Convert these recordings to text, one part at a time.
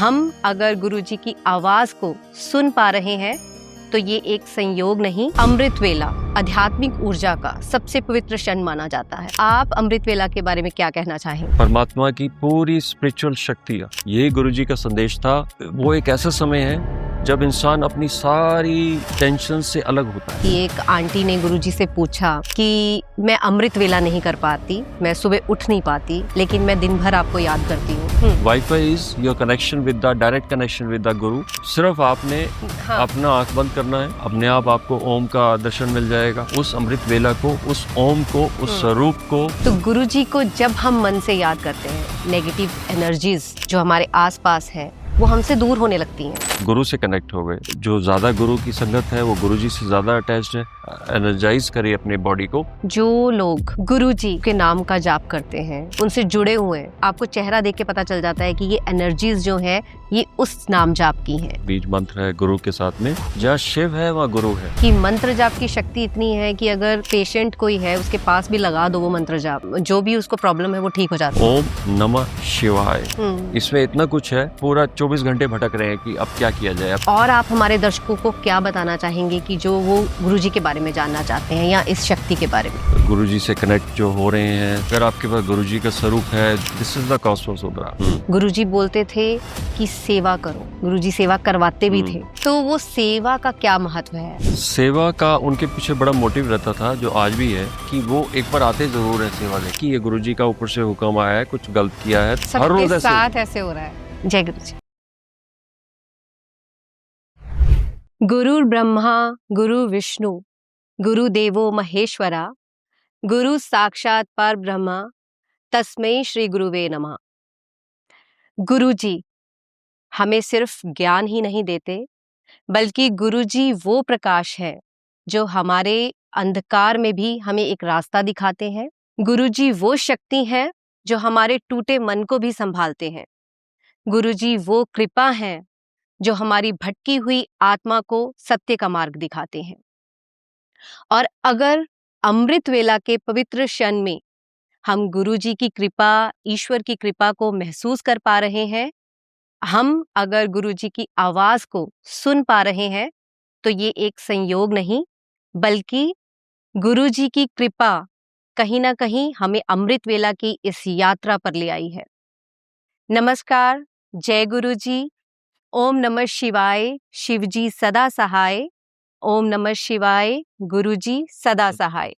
हम अगर गुरुजी की आवाज को सुन पा रहे हैं तो ये एक संयोग नहीं, अमृत वेला आध्यात्मिक ऊर्जा का सबसे पवित्र क्षण माना जाता है। आप अमृत वेला के बारे में क्या कहना चाहेंगे? परमात्मा की पूरी स्पिरिचुअल शक्ति, यही गुरुजी का संदेश था। वो एक ऐसा समय है जब इंसान अपनी सारी टेंशन से अलग होता है। कि एक आंटी ने गुरुजी से पूछा कि मैं अमृत वेला नहीं कर पाती, मैं सुबह उठ नहीं पाती, लेकिन मैं दिन भर आपको याद करती हूँ। Wifi is your connection with the direct connection with the गुरु। सिर्फ आपने अपना आंख बंद करना है, अपने आप आपको ओम का दर्शन मिल जाएगा। उस अमृत वेला को, उस ओम को, उस स्वरूप को। तो गुरुजी को जब हम मन से याद करते हैं, नेगेटिव एनर्जीज जो हमारे आसपास है वो हमसे दूर होने लगती हैं। गुरु से कनेक्ट हो गए। जो ज्यादा गुरु की संगत है वो गुरुजी से ज्यादा अटैच्ड है। एनर्जाइज करिए अपने बॉडी को। जो लोग गुरुजी के नाम का जाप करते हैं, उनसे जुड़े हुए हैं, आपको चेहरा देख के पता चल जाता है कि ये एनर्जीज जो है ये उस नाम जाप की हैं। बीज मंत्र है गुरु के साथ में। जहाँ शिव है वहाँ गुरु है। कि मंत्र जाप की शक्ति इतनी है कि अगर पेशेंट कोई है उसके पास भी लगा दो वो मंत्र जाप, जो भी उसको प्रॉब्लम है वो ठीक हो जाता है। ओम नमः शिवाय। इसमें इतना कुछ है, पूरा 24 घंटे भटक रहे हैं कि अब क्या किया जाए। और आप हमारे दर्शकों को क्या बताना चाहेंगे कि जो वो गुरुजी के बारे में जानना चाहते हैं या इस शक्ति के बारे में? गुरुजी से कनेक्ट जो हो रहे हैं, अगर आपके पास गुरुजी का स्वरूप है, दिस इज द कॉस्मोस उद्रा। गुरुजी बोलते थे कि सेवा करो, गुरुजी सेवा करवाते भी थे। तो वो सेवा का क्या महत्व है? सेवा का उनके पीछे बड़ा मोटिव रहता था, जो आज भी है, कि वो एक बार आते जरूर है सेवा ले, कि ये गुरुजी का ऊपर से हुक्म आया है, कुछ गलत किया है। हर रोज साथ ऐसे हो रहा है। जय गुरुजी। गुरु ब्रह्मा गुरु विष्णु गुरु देवो महेश्वरा गुरु साक्षात पर ब्रह्मा तस्मै श्री गुरुवे नमः। गुरुजी हमें सिर्फ ज्ञान ही नहीं देते, बल्कि गुरुजी वो प्रकाश है जो हमारे अंधकार में भी हमें एक रास्ता दिखाते हैं। गुरुजी वो शक्ति है जो हमारे टूटे मन को भी संभालते हैं। गुरुजी वो कृपा है जो हमारी भटकी हुई आत्मा को सत्य का मार्ग दिखाते हैं। और अगर अमृत वेला के पवित्र क्षण में हम गुरुजी की कृपा, ईश्वर की कृपा को महसूस कर पा रहे हैं, हम अगर गुरुजी की आवाज को सुन पा रहे हैं, तो ये एक संयोग नहीं, बल्कि गुरुजी की कृपा कहीं ना कहीं हमें अमृत वेला की इस यात्रा पर ले आई है। नमस्कार, जय गुरुजी। ओम नमः शिवाय, शिवजी सदा सहाय। ओम नमः शिवाय, गुरुजी सदा सहाय।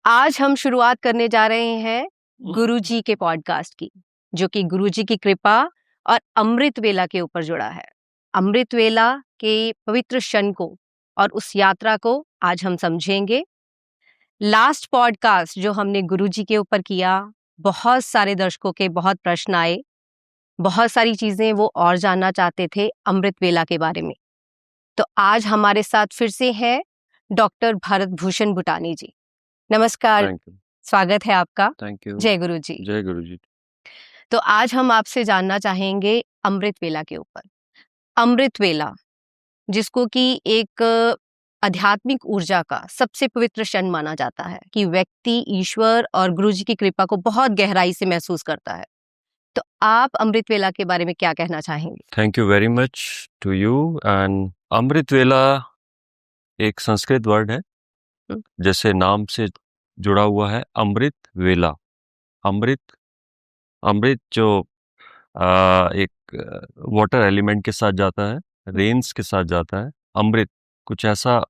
आज हम शुरुआत करने जा रहे हैं गुरुजी के पॉडकास्ट की, जो कि गुरुजी की कृपा और अमृत वेला के ऊपर जुड़ा है। अमृत वेला के पवित्र क्षण को और उस यात्रा को आज हम समझेंगे। लास्ट पॉडकास्ट जो हमने गुरुजी के ऊपर किया, बहुत सारे दर्शकों के बहुत प्रश्न आए, बहुत सारी चीजें वो और जानना चाहते थे अमृत वेला के बारे में। तो आज हमारे साथ फिर से है डॉक्टर भरत भूषण भूटानी जी। नमस्कार, स्वागत है आपका। Thank you. जय गुरुजी। जय गुरुजी। तो आज हम आपसे जानना चाहेंगे अमृत वेला के ऊपर। अमृत वेला, जिसको कि एक आध्यात्मिक ऊर्जा का सबसे पवित्र क्षण माना जाता है, कि व्यक्ति ईश्वर और गुरुजी की कृपा को बहुत गहराई से महसूस करता है। तो आप अमृत वेला के बारे में क्या कहना चाहेंगे? Thank you very much to you. And amrit vela एक संस्कृत वर्ड है, जैसे नाम से जुड़ा हुआ है, अमृत वेला। अमृत, अमृत जो एक वाटर एलिमेंट के साथ जाता है, रेन्स के साथ जाता है। अमृत कुछ ऐसा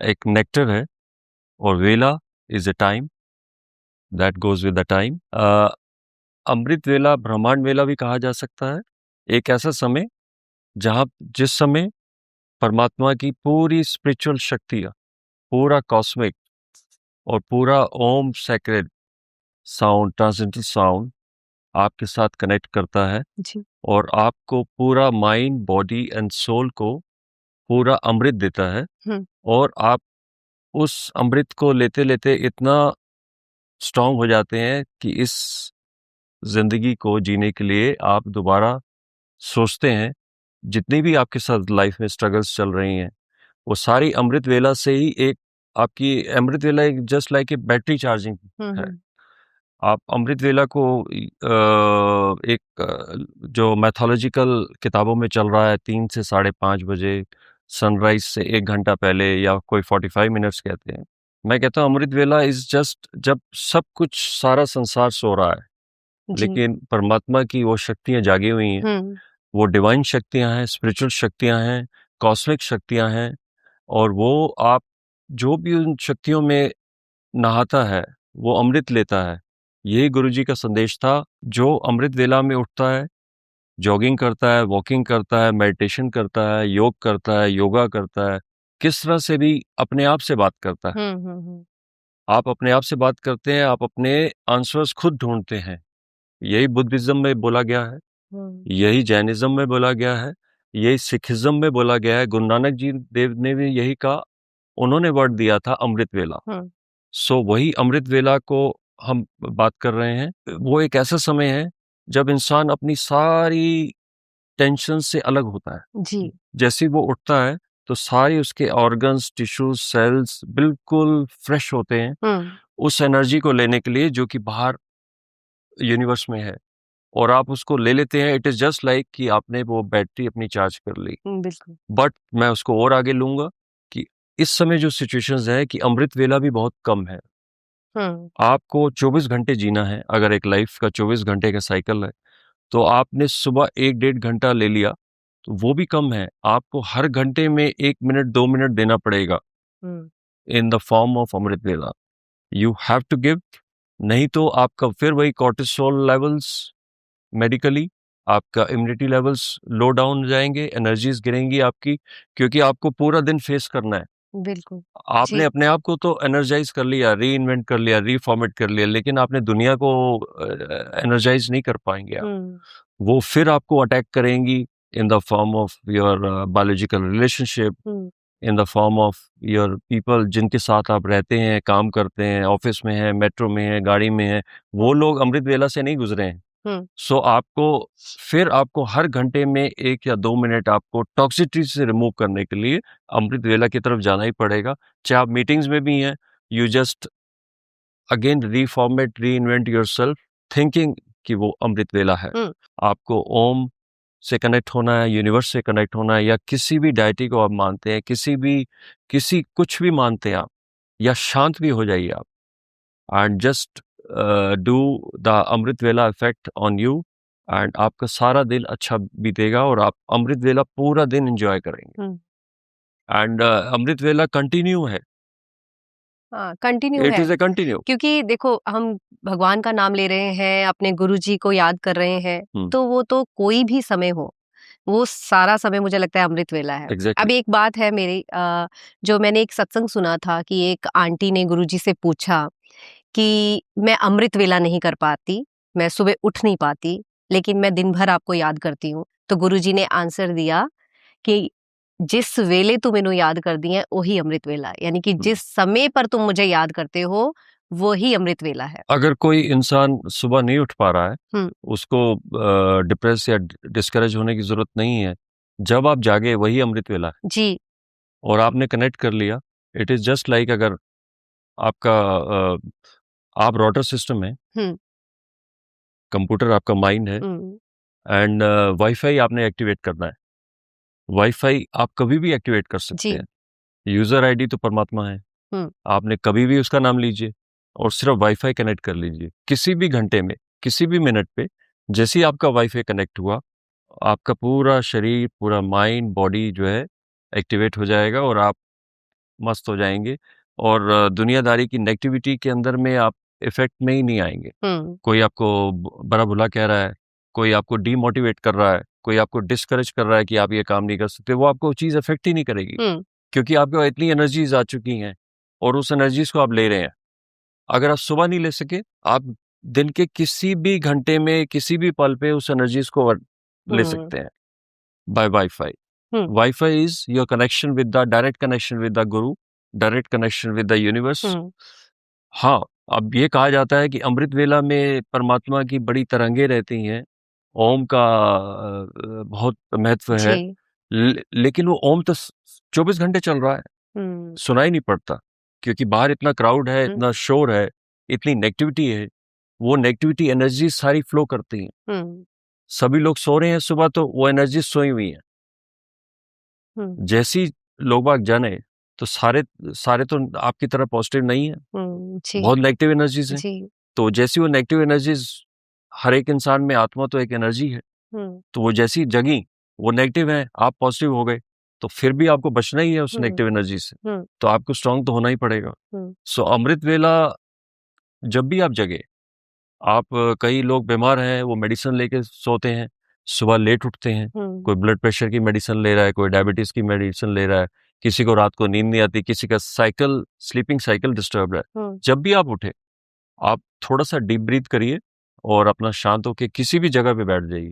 एक नेक्टर है, और vela is a time that goes with the time. Amrit vela, brahmand वेला भी कहा जा सकता है। एक ऐसा समय जिस समय परमात्मा की पूरी स्पिरिचुअल शक्ति, पूरा कॉस्मिक और पूरा ओम सेक्रेड साउंड, ट्रांसेंडेंटल साउंड आपके साथ कनेक्ट करता है जी। और आपको पूरा माइंड, बॉडी एंड सोल को पूरा अमृत देता है। और आप उस अमृत को लेते लेते इतना स्ट्रांग हो जाते हैं कि इस जिंदगी को जीने के लिए आप दोबारा सोचते हैं। जितनी भी आपके साथ लाइफ में स्ट्रगल्स चल रही हैं, वो सारी अमृत वेला से ही एक आपकी अमृत वेला एक just like a battery charging है। आप अमृत वेला को जो मैथोलॉजिकल किताबों में चल रहा है 3 से 5:30 बजे, सनराइज से 1 घंटा पहले, या कोई 45 मिनट्स कहते हैं। मैं कहता हूँ अमृत वेला इज जस्ट जब सब कुछ, सारा संसार सो रहा है, जी। लेकिन परमात्मा की वो शक्तियां जागी हुई हैं। हम्म। वो डिवाइन शक्तियां हैं, स्पिरिचुअल शक्तियां हैं, कॉस्मिक शक्तियां हैं, और वो आप जो भी उन शक्तियों में नहाता है वो अमृत लेता है। यही गुरुजी का संदेश था। जो अमृत वेला में उठता है, जॉगिंग करता है, वॉकिंग करता है, मेडिटेशन करता है, योग करता है, योगा करता है, किस तरह से भी अपने आप से बात करता है। आप अपने आप से बात करते हैं, आप अपने आंसर्स खुद ढूंढते हैं। यही बुद्धिज्म में बोला गया है, यही जैनिज्म में बोला गया है, यही सिखिज्म में बोला गया है। गुरु नानक जी देव ने भी यही कहा, उन्होंने वर्ड दिया था अमृत वेला। सो वही अमृत वेला को हम बात कर रहे हैं। वो एक ऐसा समय है जब इंसान अपनी सारी टेंशन से अलग होता है। जी। जैसे ही वो उठता है तो सारी उसके ऑर्गन्स, टिश्यूज, सेल्स बिल्कुल फ्रेश होते हैं उस एनर्जी को लेने के लिए जो कि बाहर यूनिवर्स में है, और आप उसको ले लेते हैं। इट इज जस्ट लाइक कि आपने वो बैटरी अपनी चार्ज कर ली। बिल्कुल। बट मैं उसको और आगे लूंगा कि इस समय जो सिचुएशंस है कि अमृत वेला भी बहुत कम है। आपको 24 घंटे जीना है। अगर एक लाइफ का 24 घंटे का साइकिल है तो आपने सुबह 1-1.5 घंटा ले लिया तो वो भी कम है। आपको हर घंटे में 1 मिनट 2 मिनट देना पड़ेगा इन द फॉर्म ऑफ अमृत वेला। यू हैव टू गिव, नहीं तो आपका फिर वही कॉर्टिसोल लेवल्स, मेडिकली आपका इम्यूनिटी लेवल्स लो डाउन हो जाएंगे, एनर्जीज गिरेंगी आपकी, क्योंकि आपको पूरा दिन फेस करना है। बिल्कुल। आपने अपने आप को तो एनर्जाइज कर लिया, री इन्वेंट कर लिया, रीफॉर्मेट कर लिया, लेकिन आपने दुनिया को एनर्जाइज नहीं कर पाएंगे आप। वो फिर आपको अटैक करेंगी in the form of your biological relationship, in the form of your people जिनके साथ आप रहते हैं, काम करते हैं, ऑफिस में हैं, मेट्रो में हैं, गाड़ी में हैं, वो लोग अमृत वेला से नहीं गुजरे हैं। सो आपको हर घंटे में 1 या 2 मिनट आपको टॉक्सिसिटी से रिमूव करने के लिए अमृत वेला की तरफ जाना ही पड़ेगा। चाहे आप मीटिंग्स में भी हैं, यू जस्ट अगेन रीफॉर्मेट, री इन्वेंट योर सेल्फ, थिंकिंग कि वो अमृत वेला है। आपको ओम से कनेक्ट होना है, यूनिवर्स से कनेक्ट होना है, या किसी भी डायटी को आप मानते हैं, किसी कुछ भी मानते हैं आप, या शांत भी हो जाइए आप, एंड जस्ट डू द अमृत वेला इफेक्ट ऑन यू, एंड आपका सारा दिन अच्छा बीतेगा और आप अमृत वेला पूरा दिन एंजॉय करेंगे। एंड अमृत वेला कंटिन्यू है, कंटिन्यू इट है, इज ए कंटिन्यू। क्योंकि देखो हम भगवान का नाम ले रहे हैं, अपने गुरुजी को याद कर रहे हैं, तो वो तो कोई भी समय हो, वो सारा समय मुझे लगता है अमृत वेला है। Exactly. अब एक बात है मेरी, जो मैंने एक सत्संग सुना था कि एक आंटी ने गुरुजी से पूछा कि मैं अमृत वेला नहीं कर पाती, मैं सुबह उठ नहीं पाती, लेकिन मैं दिन भर आपको याद करती हूँ। तो गुरुजी ने आंसर दिया कि जिस वेले तू मैनू याद कर दी है वही अमृत वेला, यानी कि जिस समय पर तुम मुझे याद करते हो वही अमृत वेला है। अगर कोई इंसान सुबह नहीं उठ पा रहा है, उसको डिप्रेस या डिस्करेज होने की जरूरत नहीं है। जब आप जागे वही अमृत वेला है जी। और आपने कनेक्ट कर लिया। इट इज जस्ट लाइक अगर आपका आप रोटर सिस्टम है, कंप्यूटर आपका माइंड है, एंड वाईफाई आपने एक्टिवेट करना है। वाईफाई आप कभी भी एक्टिवेट कर सकते हैं। यूजर आईडी तो परमात्मा है, आपने कभी भी उसका नाम लीजिए और सिर्फ वाईफाई कनेक्ट कर लीजिए। किसी भी घंटे में, किसी भी मिनट पे, जैसे ही आपका वाईफाई कनेक्ट हुआ, आपका पूरा शरीर, पूरा माइंड, बॉडी जो है एक्टिवेट हो जाएगा और आप मस्त हो जाएंगे। और दुनियादारी की नेगेटिविटी के अंदर में आप इफेक्ट में ही नहीं आएंगे। कोई आपको बड़ा भुला कह रहा है, कोई आपको डीमोटिवेट कर रहा है, कोई आपको डिस्करेज कर रहा है कि आप ये काम नहीं कर सकते, वो आपको चीज इफेक्ट ही नहीं करेगी, क्योंकि आपके पास इतनी एनर्जीज आ चुकी हैं और उस एनर्जीज को आप ले रहे हैं। अगर आप सुबह नहीं ले सके, आप दिन के किसी भी घंटे में, किसी भी पल पे उस एनर्जीज को ले सकते हैं by wifi. Wifi is your connection with the direct connection with the guru, direct connection with the universe. हाँ, अब ये कहा जाता है कि अमृत वेला में परमात्मा की बड़ी तरंगे रहती हैं, ओम का बहुत महत्व है, लेकिन वो ओम तो 24 घंटे चल रहा है, सुनाई नहीं पड़ता, क्योंकि बाहर इतना क्राउड है, इतना शोर है, इतनी नेगेटिविटी है वो नेगेटिविटी एनर्जी सारी फ्लो करती हैं। सभी लोग सो रहे हैं सुबह, तो वो एनर्जी सोई हुई है। जैसी लोग बाग जाने तो सारे सारे तो आपकी तरह पॉजिटिव नहीं है, बहुत नेगेटिव एनर्जीज हैं। तो जैसी वो नेगेटिव एनर्जीज, हर एक इंसान में, आत्मा तो एक एनर्जी है, तो वो जैसी जगी, वो नेगेटिव है, आप पॉजिटिव हो गए, तो फिर भी आपको बचना ही है उस नेगेटिव एनर्जी से, तो आपको स्ट्रांग तो होना ही पड़ेगा। सो अमृत वेला जब भी आप जगे, आप कई लोग बीमार हैं, वो मेडिसिन लेके सोते हैं, सुबह लेट उठते हैं, कोई ब्लड प्रेशर की मेडिसिन ले रहा है, कोई डायबिटीज की मेडिसिन ले रहा है, किसी को रात को नींद नहीं आती, किसी का साइकिल, स्लीपिंग साइकिल डिस्टर्ब है। जब भी आप उठे, आप थोड़ा सा डीप ब्रीथ करिए और अपना शांत होके किसी भी जगह पे बैठ जाइए।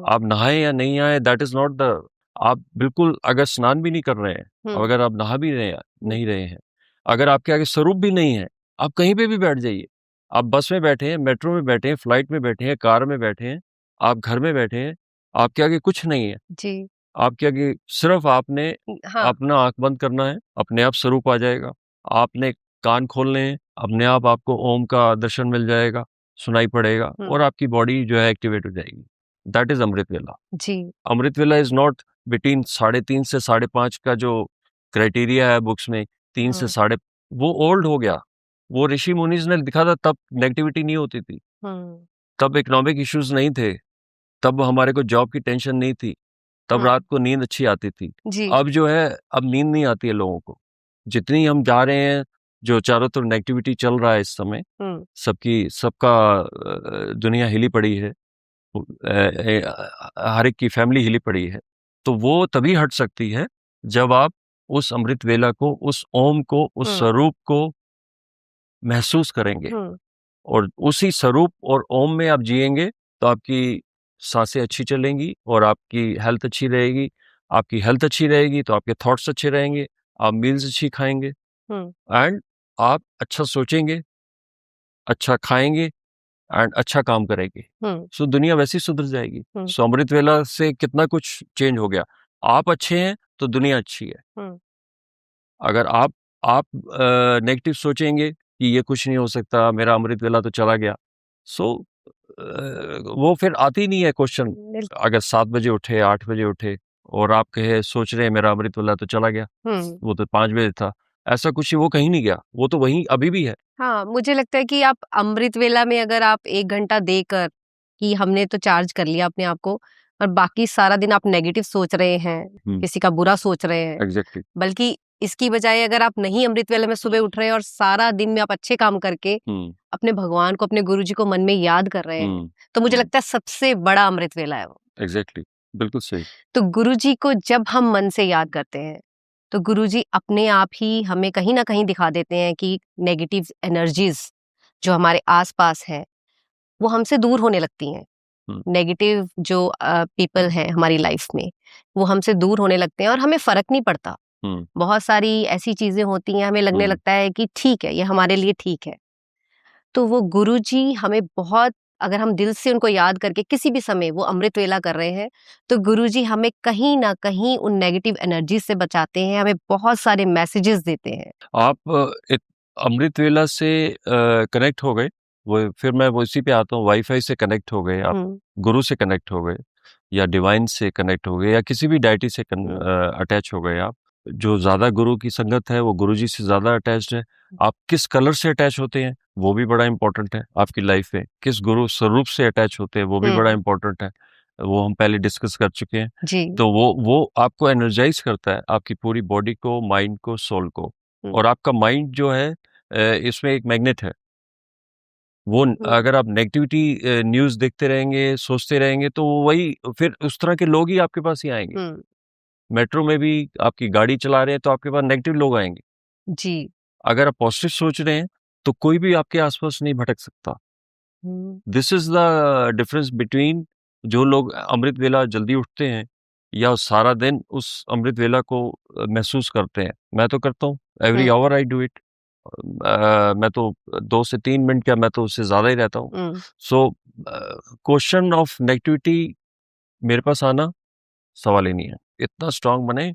आप नहाए या नहीं आए, दैट इज नॉट द, आप बिल्कुल अगर स्नान भी नहीं कर रहे हैं, और अगर आप नहा भी नहीं रहे हैं, अगर आपके आगे स्वरूप भी नहीं है, आप कहीं पे भी बैठ जाइए। आप बस में बैठे हैं, मेट्रो में बैठे हैं, फ्लाइट में बैठे हैं, कार में बैठे हैं, आप घर में बैठे हैं, आपके आगे कुछ नहीं है जी। आपके आगे सिर्फ आपने अपना आंख बंद करना है, अपने आप स्वरूप आ जाएगा। आपने कान खोलने हैं, अपने आप आपको ओम का दर्शन मिल जाएगा, सुनाई पड़ेगा, और आपकी बॉडी जो है एक्टिवेट हो जाएगी। दैट इज अमृत वेला। जी। अमृत वेला इज नॉट बिटवीन 3:30 से 5:30 का जो क्राइटेरिया है बुक्स में, 3 से साढ़े, वो ओल्ड हो गया। वो ऋषि मुनीज ने लिखा था, तब नेगेटिविटी नहीं होती थी, तब इकोनॉमिक इश्यूज नहीं थे, तब हमारे को जॉब की टेंशन नहीं थी, तब रात को नींद अच्छी आती थी। अब जो है, अब नींद नहीं आती है लोगों को। जितनी हम जा रहे हैं, जो चारों तरफ नेगेटिविटी चल रहा है इस समय, सबका दुनिया हिली पड़ी है, हर एक की फैमिली हिली पड़ी है, तो वो तभी हट सकती है जब आप उस अमृत वेला को, उस ओम को, उस स्वरूप को महसूस करेंगे, और उसी स्वरूप और ओम में आप जिएंगे, तो आपकी सांसें अच्छी चलेंगी और आपकी हेल्थ अच्छी रहेगी। आपकी हेल्थ अच्छी रहेगी तो आपके थॉट्स अच्छे रहेंगे, आप मील्स अच्छी खाएंगे, एंड आप अच्छा सोचेंगे, अच्छा खाएंगे, एंड अच्छा काम करेंगे। सो दुनिया वैसी सुधर जाएगी। सो अमृत वेला से कितना कुछ चेंज हो गया। आप अच्छे हैं तो दुनिया अच्छी है। अगर आप नेगेटिव सोचेंगे कि ये कुछ नहीं हो सकता, मेरा अमृत वेला तो चला गया, सो वो फिर आती नहीं है क्वेश्चन। अगर 7 बजे उठे, 8 बजे उठे, और आप कहे सोच रहे हैं मेरा अमृत वेला तो चला गया, वो तो 5 बजे था, ऐसा कुछ ही, वो कहीं नहीं गया, वो तो वहीं अभी भी है। हाँ, मुझे लगता है कि आप अमृत वेला में अगर आप 1 घंटा देकर कि हमने तो चार्ज कर लिया अपने आप को, और बाकी सारा दिन आप नेगेटिव सोच रहे हैं, किसी का बुरा सोच रहे हैं, एग्जैक्टली, बल्कि इसकी बजाय अगर आप नहीं अमृत वेला में सुबह उठ रहे हैं और सारा दिन में आप अच्छे काम करके अपने भगवान को, अपने गुरु जी को मन में याद कर रहे हैं, तो मुझे लगता है सबसे बड़ा अमृत वेला है वो। एग्जैक्टली, बिल्कुल सही। तो गुरु जी को जब हम मन से याद करते हैं, तो गुरु जी अपने आप ही हमें कहीं ना कहीं दिखा देते हैं कि नेगेटिव एनर्जीज जो हमारे आसपास है, वो हमसे दूर होने लगती हैं। नेगेटिव जो पीपल हैं हमारी लाइफ में, वो हमसे दूर होने लगते हैं और हमें फर्क नहीं पड़ता। बहुत सारी ऐसी चीजें होती हैं, हमें लगने लगता है कि ठीक है, ये हमारे लिए ठीक है। तो वो गुरु जी हमें बहुत, अगर हम दिल से उनको याद करके किसी भी समय वो अमृत वेला कर रहे हैं, तो गुरु जी हमें कहीं ना कहीं उन नेगेटिव एनर्जी से बचाते हैं, हमें बहुत सारे मैसेजेस देते हैं। आप अमृत वेला से कनेक्ट हो गए, वो फिर मैं वो इसी पे आता हूँ, वाईफाई से कनेक्ट हो गए आप, गुरु से कनेक्ट हो गए, या डिवाइन से कनेक्ट हो गए, या किसी भी डाइटी से अटैच हो गए। आप जो ज्यादा गुरु की संगत है, वो गुरु जी से ज्यादा अटैच्ड है। आप किस कलर से अटैच होते हैं, वो भी बड़ा इंपॉर्टेंट है आपकी लाइफ में। किस गुरु स्वरूप से अटैच होते हैं, वो भी बड़ा इंपॉर्टेंट है, वो हम पहले डिस्कस कर चुके हैं जी। तो वो आपको एनर्जाइज करता है, आपकी पूरी बॉडी को, माइंड को, सोल को। और आपका माइंड जो है, इसमें एक मैग्नेट है, वो अगर आप नेगेटिविटी न्यूज देखते रहेंगे, सोचते रहेंगे, तो वही फिर उस तरह के लोग ही आपके पास ही आएंगे। मेट्रो में भी आपकी गाड़ी चला रहे हैं तो आपके पास नेगेटिव लोग आएंगे जी। अगर आप पॉजिटिव सोच रहे हैं तो कोई भी आपके आसपास नहीं भटक सकता। This is the difference between जो लोग अमृत वेला जल्दी उठते हैं या सारा दिन उस अमृत वेला को महसूस करते हैं। मैं तो करता हूँ, every hour I do it. मैं तो 2 से 3 मिनट, क्या मैं तो उससे ज्यादा ही रहता हूँ। सो क्वेश्चन ऑफ नेगेटिविटी मेरे पास आना सवाल ही नहीं है। इतना स्ट्रांग बने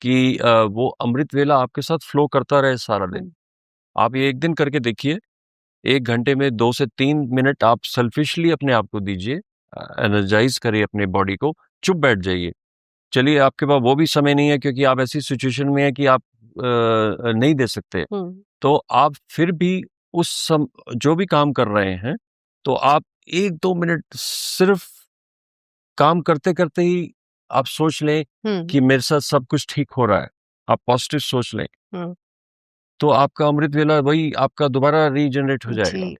कि वो अमृत वेला आपके साथ फ्लो करता रहे सारा दिन। आप ये एक दिन करके देखिए, 1 घंटे में 2 से 3 मिनट आप सेल्फिशली अपने आप को दीजिए, एनर्जाइज करिए अपने बॉडी को, चुप बैठ जाइए। चलिए आपके पास वो भी समय नहीं है क्योंकि आप ऐसी सिचुएशन में हैं कि आप नहीं दे सकते, तो आप फिर भी जो भी काम कर रहे हैं, तो आप 1-2 मिनट सिर्फ काम करते-करते ही आप सोच लें कि मेरे साथ सब कुछ ठीक हो रहा है। आप पॉजिटिव सोच लें। तो आपका अमृत वेला वही आपका दोबारा रीजनरेट हो जाएगा। जी।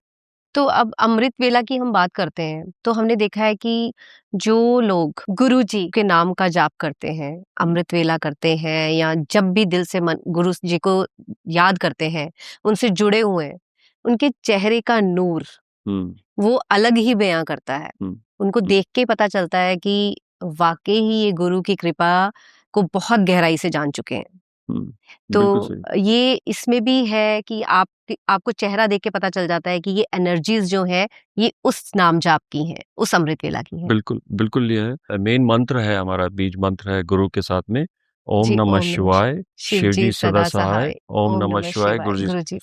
तो अब अमृत वेला की हम बात करते हैं, तो हमने देखा है कि जो लोग गुरु जी के नाम का जाप करते हैं, अमृत वेला करते हैं या जब भी दिल से मन गुरु जी को याद करते हैं, उनसे जुड़े हुए हैं, उनके चेहरे का नूर वो अलग ही बयां करता है। उनको देख के पता चलता है कि वाकई ही ये गुरु की कृपा को बहुत गहराई से जान चुके हैं। तो ये इसमें भी है कि आपको चेहरा देख के पता चल जाता है कि ये एनर्जीज जो है ये उस नाम जाप की हैं, उस अमृत वेला की हैं। बिल्कुल, बिल्कुल ये है। मेन मंत्र है हमारा, बीज मंत्र है गुरु के साथ में, ओम जी, नमः ओम नमः शिवाय, शिव जी सदा सहाय, ओम नमः शिवाय, गुरु जी। गुरु जी।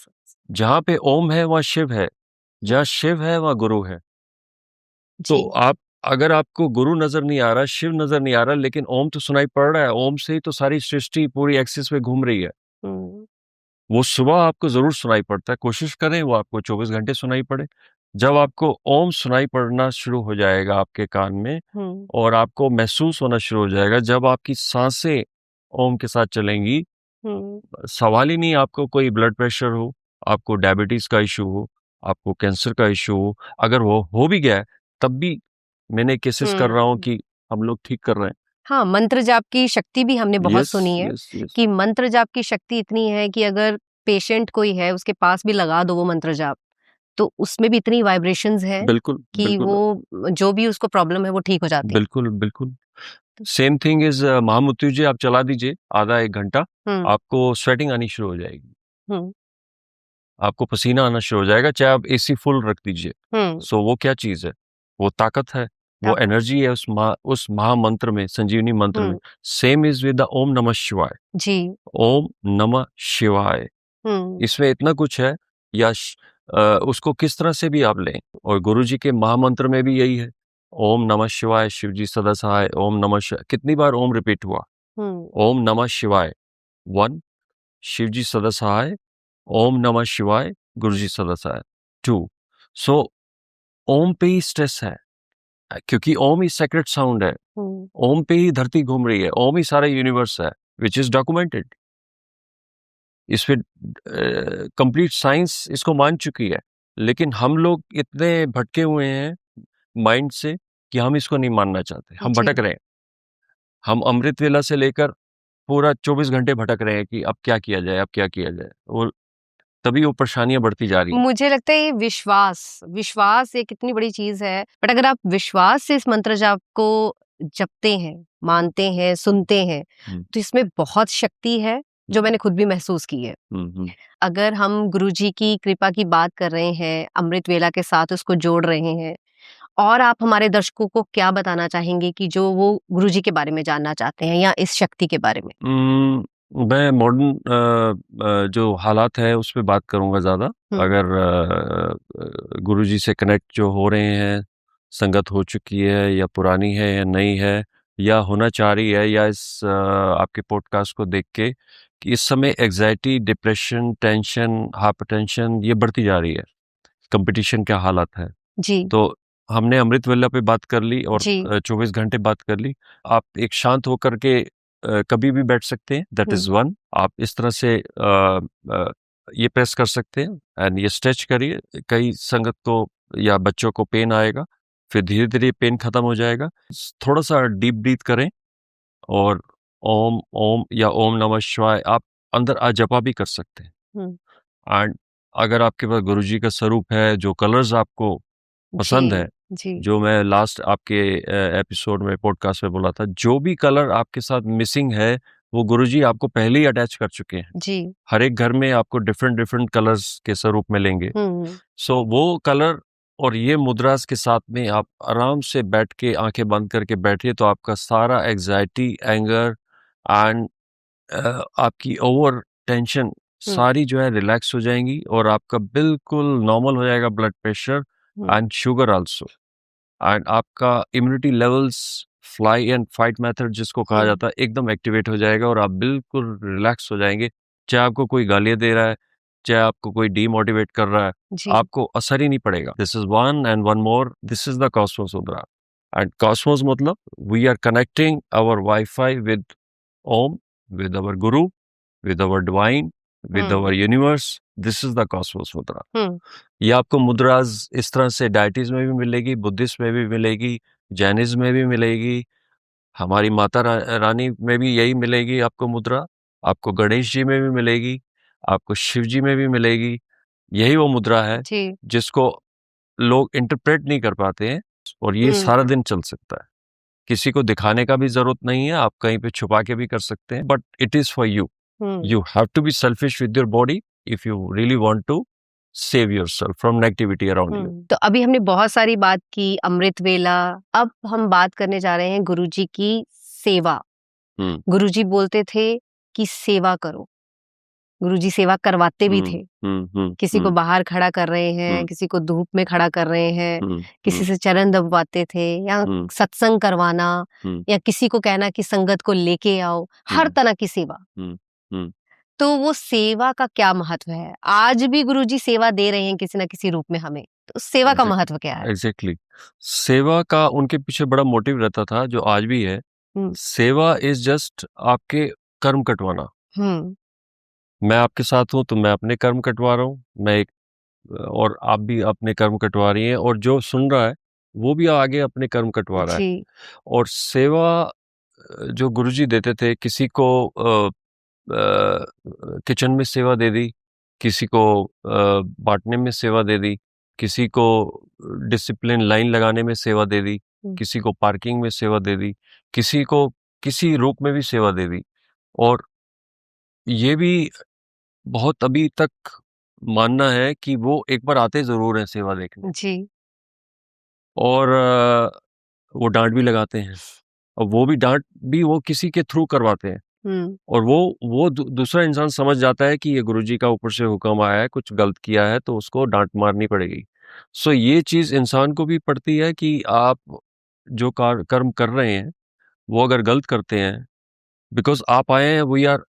जहाँ पे ओम है वहाँ शिव है, जहाँ शिव है वहाँ गुरु है। तो जी। अगर आपको गुरु नजर नहीं आ रहा, शिव नजर नहीं आ रहा, लेकिन ओम तो सुनाई पड़ रहा है, ओम से ही तो सारी सृष्टि पूरी एक्सिस पे घूम रही है। वो सुबह आपको जरूर सुनाई पड़ता है, कोशिश करें वो आपको 24 घंटे सुनाई पड़े। जब आपको ओम सुनाई पड़ना शुरू हो जाएगा आपके कान में, और आपको महसूस होना शुरू हो जाएगा, जब आपकी सांसें ओम के साथ चलेंगी, सवाल ही नहीं आपको कोई ब्लड प्रेशर हो, आपको डायबिटीज का इशू हो, आपको कैंसर का इशू हो, अगर वो हो भी गया है, तब भी मैंने केसेस कर रहा हूँ कि हम लोग ठीक कर रहे हैं। हाँ, मंत्र जाप की शक्ति भी हमने बहुत सुनी है yes. कि मंत्र जाप की शक्ति इतनी है कि अगर पेशेंट कोई है उसके पास भी लगा दो वो मंत्र जाप, तो उसमें भी इतनी वाइब्रेशंस हैं बिल्कुल कि वो जो भी उसको प्रॉब्लम है वो ठीक हो जाती है। बिल्कुल बिल्कुल। सेम थिंग इज महामृत्यु जी, आप चला दीजिए आधा 1 घंटा, आपको स्वेटिंग आनी शुरू हो जाएगी, आपको पसीना आना शुरू हो जाएगा, चाहे आप एसी फुल रख दीजिए। सो वो क्या चीज है? वो ताकत है, वो एनर्जी है उस महामंत्र में, संजीवनी मंत्र में। सेम इज विद द ओम नमः शिवाय जी। ओम नमः शिवाय, इसमें इतना कुछ है, या उसको किस तरह से भी आप लें। और गुरु जी के महामंत्र में भी यही है, ओम नमः शिवाय, शिव जी सदा सहाय, ओम नमः शिवाय। कितनी बार ओम रिपीट हुआ? ओम नमः शिवाय 1, शिव जी सदा सहाय, ओम नमः शिवाय, गुरु जी सदा सहाय 2। सो ओम पे ही स्ट्रेस है, क्योंकि ओम ही सेक्रेट साउंड है, ओम पे ही धरती घूम रही है, ओम ही सारा यूनिवर्स है, विच इज डॉक्यूमेंटेड। इसमें कंप्लीट साइंस इसको मान चुकी है, लेकिन हम लोग इतने भटके हुए हैं माइंड से कि हम इसको नहीं मानना चाहते, हम भटक रहे हैं। हम अमृत वेला से लेकर पूरा 24 घंटे भटक रहे हैं कि अब क्या किया जाए, अब क्या किया जाए, और तभी वो परेशानियां बढ़ती जा रही हैं। मुझे लगता है ये विश्वास एक इतनी बड़ी चीज है, बट अगर आप विश्वास से इस मंत्र जाप को जपते हैं, मानते हैं, सुनते हैं, तो इसमें बहुत शक्ति है जो मैंने खुद भी महसूस की है। अगर हम गुरुजी की कृपा की बात कर रहे हैं, अमृत वेला के साथ उसको जोड़ रहे हैं, और आप हमारे दर्शकों को क्या बताना चाहेंगे कि जो वो गुरुजी के बारे में जानना चाहते हैं या इस शक्ति के बारे में? मैं मॉडर्न जो हालात है उस पर बात करूंगा ज्यादा। अगर गुरुजी से कनेक्ट जो हो रहे हैं, संगत हो चुकी है या पुरानी है या नई है या होना चाह रही है, या इस आपके पॉडकास्ट को देख के कि इस समय एग्जाइटी, डिप्रेशन, टेंशन, हाइपरटेंशन ये बढ़ती जा रही है, कंपटीशन का हालत है जी। तो हमने अमृत वेला पे बात कर ली और 24 घंटे बात कर ली। आप एक शांत होकर के कभी भी बैठ सकते हैं, दैट इज 1। आप इस तरह से ये प्रेस कर सकते हैं एंड ये स्ट्रेच करिए। कई संगत को या बच्चों को पेन आएगा, फिर धीरे धीरे पेन खत्म हो जाएगा। थोड़ा सा डीप ब्रीथ करें और ओम ओम या ओम नमः शिवाय आप अंदर आ जपा भी कर सकते हैं। एंड अगर आपके पास गुरुजी का स्वरूप है, जो कलर्स आपको पसंद है, जो मैं लास्ट आपके एपिसोड में, पॉडकास्ट में बोला था, जो भी कलर आपके साथ मिसिंग है वो गुरुजी आपको पहले ही अटैच कर चुके हैं जी। हर एक घर में आपको डिफरेंट डिफरेंट कलर्स के स्वरूप में लेंगे। सो वो कलर और ये मुद्रास के साथ में आप आराम से बैठ के आंखें बंद करके बैठिए, तो आपका सारा एंजाइटी, एंगर एंड आपकी ओवर टेंशन सारी जो है रिलैक्स हो जाएंगी और आपका बिल्कुल नॉर्मल हो जाएगा blood pressure and sugar also, and आपका immunity levels, fly and fight method जिसको कहा जाता है, एकदम एक्टिवेट हो जाएगा और आप बिल्कुल रिलैक्स हो जाएंगे। चाहे आपको कोई गालियां दे रहा है, चाहे आपको कोई डीमोटिवेट कर रहा है, आपको असर ही नहीं पड़ेगा। This is one and one more, this is the cosmos mudra. And cosmos मतलब we are connecting our wifi with Om, with our guru, with our divine, with our universe. This is the cosmos mudra. ये आपको मुद्राज इस तरह से डायटीज में भी मिलेगी, Buddhist में भी मिलेगी, जैनिज्म में भी मिलेगी, हमारी माता रानी में भी यही मिलेगी आपको मुद्रा, आपको गणेश जी में भी मिलेगी, आपको शिव जी में भी मिलेगी। यही वो मुद्रा है जिसको लोग इंटरप्रेट नहीं कर पाते हैं, और ये सारा दिन चल सकता है। किसी को दिखाने का भी जरूरत नहीं है, आप कहीं पे छुपा के भी कर सकते हैं, but it is for you. You have to be selfish with your body if you really want to save yourself from negativity around you. तो अभी हमने बहुत सारी बात की अमृत वेला, अब हम बात करने जा रहे हैं गुरुजी की सेवा। गुरुजी बोलते थे कि सेवा करो, गुरुजी सेवा करवाते भी थे। किसी को बाहर खड़ा कर रहे हैं, किसी को धूप में खड़ा कर रहे हैं, किसी से चरण दबवाते थे, या सत्संग करवाना, या किसी को कहना कि संगत को लेके आओ, हर तरह की सेवा। तो वो सेवा का क्या महत्व है? आज भी गुरुजी सेवा दे रहे हैं किसी ना किसी रूप में हमें, तो सेवा का महत्व क्या है? एग्जैक्टली सेवा का उनके पीछे बड़ा मोटिव रहता था, जो आज भी है। सेवा इज जस्ट आपके कर्म कटवाना। मैं आपके साथ हूं तो मैं अपने कर्म कटवा रहा हूं, मैं एक, और आप भी अपने कर्म कटवा रही हैं, और जो सुन रहा है वो भी आगे अपने कर्म कटवा रहा है। और सेवा जो गुरुजी देते थे, किसी को किचन में सेवा दे दी, किसी को बांटने में सेवा दे दी, किसी को डिसिप्लिन लाइन लगाने में सेवा दे दी, किसी को पार्किंग में सेवा दे दी, किसी को किसी रूप में भी सेवा दे दी। और ये भी बहुत अभी तक मानना है कि वो एक बार आते जरूर हैं सेवा देखने जी, और वो डांट भी लगाते हैं, और वो भी डांट भी वो किसी के थ्रू करवाते हैं, और वो दूसरा इंसान समझ जाता है कि ये गुरुजी का ऊपर से हुक्म आया है, कुछ गलत किया है तो उसको डांट मारनी पड़ेगी। सो ये चीज इंसान को भी पड़ती है कि आप जो कर्म कर रहे हैं वो अगर गलत करते हैं, बिकॉज आप आए हैं, वी आर,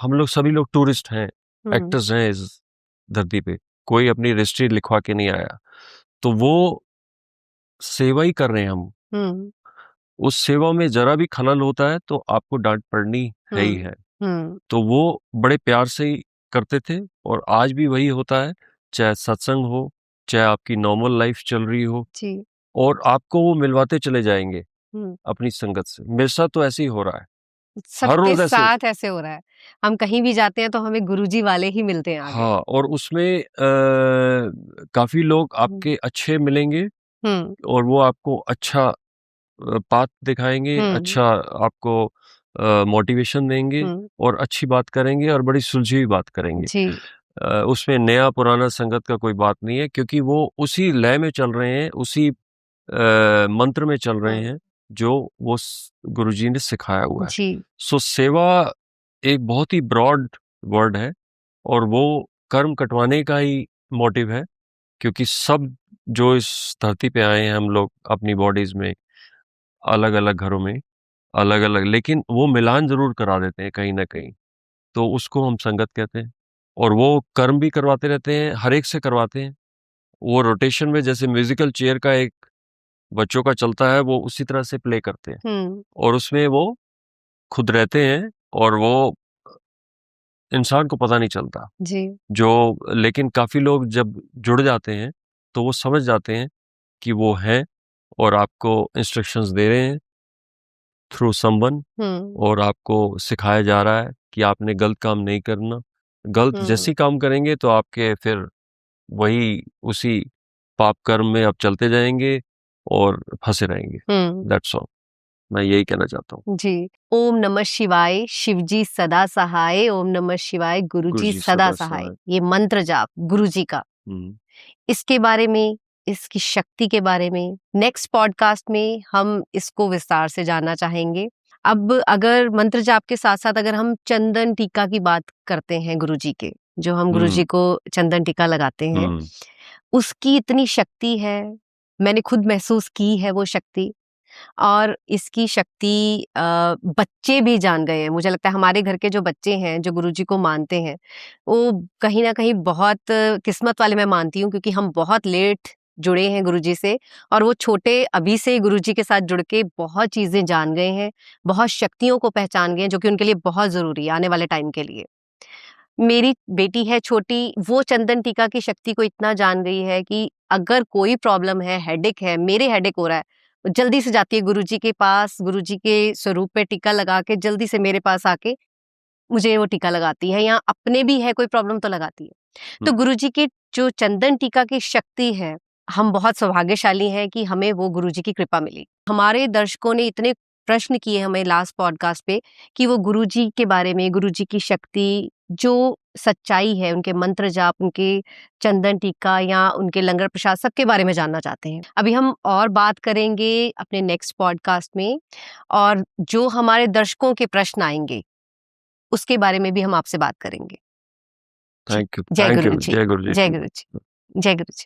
हम लोग सभी लोग टूरिस्ट हैं, एक्टर्स हैं इस धरती पे, कोई अपनी रजिस्ट्री लिखवा के नहीं आया, तो वो सेवा ही कर रहे हैं हम। उस सेवा में जरा भी खलल होता है तो आपको डांट पड़नी है ही है। तो वो बड़े प्यार से ही करते थे, और आज भी वही होता है, चाहे सत्संग हो, चाहे आपकी नॉर्मल लाइफ चल रही हो, और आपको वो मिलवाते चले जाएंगे अपनी संगत से। मेरे साथ तो ऐसे ही हो रहा है, सबके साथ ऐसे हो रहा है। हम कहीं भी जाते हैं तो हमें गुरुजी वाले ही मिलते हैं आगे। हाँ, और उसमें काफी लोग आपके अच्छे मिलेंगे, और वो आपको अच्छा पाथ दिखाएंगे, अच्छा आपको मोटिवेशन देंगे, और अच्छी बात करेंगे, और बड़ी सुलझी हुई बात करेंगे। उसमें नया पुराना संगत का कोई बात नहीं है, क्योंकि वो उसी लय में चल रहे हैं, उसी मंत्र में चल रहे हैं जो वो गुरुजी ने सिखाया हुआ है। सो सेवा एक बहुत ही ब्रॉड वर्ड है, और वो कर्म कटवाने का ही मोटिव है, क्योंकि सब जो इस धरती पे आए हैं हम लोग अपनी बॉडीज में, अलग अलग घरों में, अलग अलग, लेकिन वो मिलान जरूर करा देते हैं कहीं ना कहीं, तो उसको हम संगत कहते हैं। और वो कर्म भी करवाते रहते हैं, हर एक से करवाते हैं। वो रोटेशन में जैसे म्यूजिकल चेयर का एक बच्चों का चलता है, वो उसी तरह से प्ले करते हैं, और उसमें वो खुद रहते हैं, और वो इंसान को पता नहीं चलता जी। जो, लेकिन काफी लोग जब जुड़ जाते हैं तो वो समझ जाते हैं कि वो हैं, और आपको इंस्ट्रक्शंस दे रहे हैं थ्रू समवन, और आपको सिखाया जा रहा है कि आपने गलत काम नहीं करना। गलत जैसी काम करेंगे तो आपके फिर वही उसी पाप कर्म में आप चलते जाएंगे और फंसे रहेंगे। दैट्स ऑल, मैं यही कहना चाहता हूँ जी। ओम नमः शिवाय, शिवजी सदा सहाय, ओम नमः शिवाय, गुरुजी सदा सहाय। ये मंत्र जाप गुरुजी का, इसके बारे में, इसकी शक्ति के बारे में नेक्स्ट पॉडकास्ट में हम इसको विस्तार से जानना चाहेंगे। अब अगर मंत्र जाप के साथ-साथ अगर हम चंदन टीका की बात करते हैं गुरुजी के, जो हम गुरुजी हुँ, को चंदन टीका लगाते हैं, हुँ, उसकी इतनी शक्ति है, मैंने खुद महसूस की है वो शक्ति। और इसकी शक्ति बच्चे भी जान गए हैं। मुझे लगता है हमारे घर के जो बच्चे हैं, जो गुरुजी को मानते हैं, वो कहीं न कहीं बहुत किस्मत वाले मैं मानती हूँ, क्योंकि हम बहुत लेट जुड़े हैं गुरुजी से और वो छोटे अभी से गुरुजी के साथ जुड़ के बहुत चीज़ें जान गए हैं, बहुत शक्तियों को पहचान गए हैं, जो कि उनके लिए बहुत ज़रूरी है आने वाले टाइम के लिए। मेरी बेटी है छोटी, वो चंदन टीका की शक्ति को इतना जान गई है कि अगर कोई प्रॉब्लम है, हेडेक है, मेरे हेडेक हो रहा है, जल्दी से जाती है गुरुजी के पास, गुरुजी के स्वरूप पे टीका लगा के जल्दी से मेरे पास आके मुझे वो टीका लगाती है, या अपने भी है कोई प्रॉब्लम तो लगाती है। हुँ, तो गुरुजी की जो चंदन टीका की शक्ति है, हम बहुत सौभाग्यशाली हैं कि हमें वो गुरुजी की कृपा मिली। हमारे दर्शकों ने इतने प्रश्न किए हमें लास्ट पॉडकास्ट पे कि वो गुरुजी के बारे में, गुरुजी की शक्ति, जो सच्चाई है, उनके मंत्र जाप, उनके चंदन टीका या उनके लंगर प्रसाद, सबके बारे में जानना चाहते हैं। अभी हम और बात करेंगे अपने नेक्स्ट पॉडकास्ट में, और जो हमारे दर्शकों के प्रश्न आएँगे, उसके बारे में भी हम आपसे बात करेंगे। जी, थैंक यू, जय थैंक गुरु यू। जी, जय गुरु जी। जय गुरु जी, जय गुरु जी।